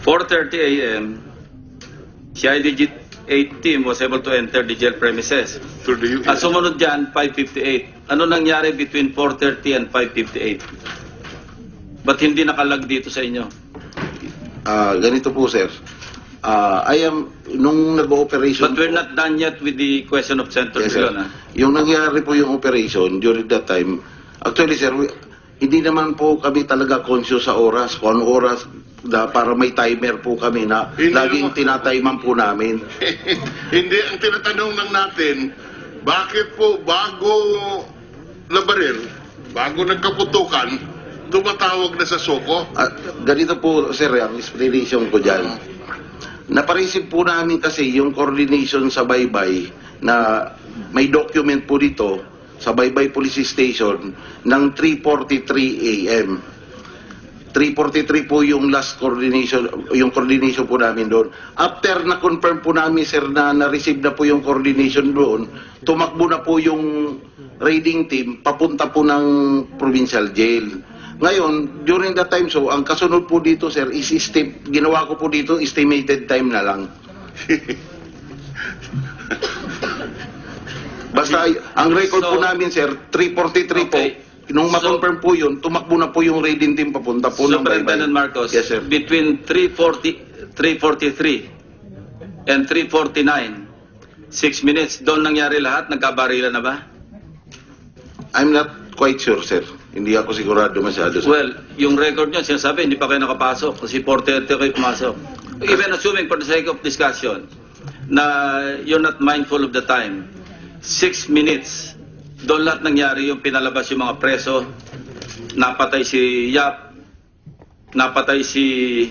4:30 a.m., CIDG 8 team was able to enter the jail premises. To the At sumunod dyan, 5:58. Ano nangyari between 4:30 and 5:58? Ba't hindi nakalag dito sa inyo? Ganito po, sir. Nung nag-operation... But we're not done yet with the question of Senator Yes, sir. Drilon. Yung nangyari po yung operation during that time, actually, sir, hindi naman po kami talaga conscious sa oras, kung anong oras, para may timer po kami na Hindi laging naman. tinatiman po namin. Hindi, ang tinatanong lang natin, bakit po bago labaril, bago nagkaputukan, tumatawag na sa soko? Ganito po, sir, ang explanation ko dyan. Napareceive po namin kasi yung coordination sa Baybay na may document po dito sa Baybay Police Station ng 3:43 a.m. 3:43 po yung last coordination, yung coordination po namin doon. After na-confirm po namin, sir, na na-receive na po yung coordination doon, tumakbo na po yung raiding team papunta po ng provincial jail. Ngayon, during that time, so, ang kasunod po dito, sir, is ginawa ko po dito, estimated time na lang. Basta, ang record po namin, sir, 3:43 po. Okay. Nung ma-confirm po yun, tumakbo na po yung raiding team papunta po ng Superintendent Baybay. Marcos, Yes, sir. between 3:43 and 3:49, 6 minutes, doon nangyari lahat? Nagkabarila na ba? I'm not quite sure, sir. Hindi ako sigurado masyado, sir. Well, yung record nyo, sinasabi, hindi pa kayo nakapasok kasi 4:30 kayo pumasok. Even assuming for the sake of discussion na you're not mindful of the time, 6 minutes, doon lahat nangyari yung pinalabas yung mga preso, napatay si Yap, napatay si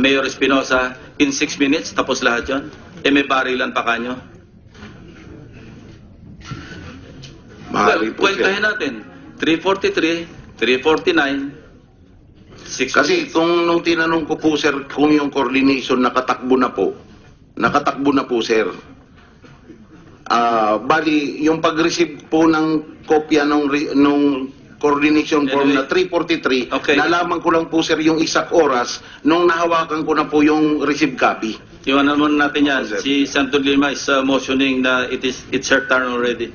Mayor Espinosa, in 6 minutes, tapos lahat yun? May barilan pa kanyo? Mahali po, sir. Kwentahin natin. 3:43, 3:49, 6 Kasi kung nung tinanong ko po, sir, kung yung coordination nakatakbo na po, sir. Bali, yung pag-receive po ng kopya nung coordination form na 3:43, Okay. nalaman ko lang po, sir, yung exact oras nung nahawakan ko na po yung receive copy. Iwanan muna natin yan. Sir. Si Santo Lima is motioning na it's her turn already.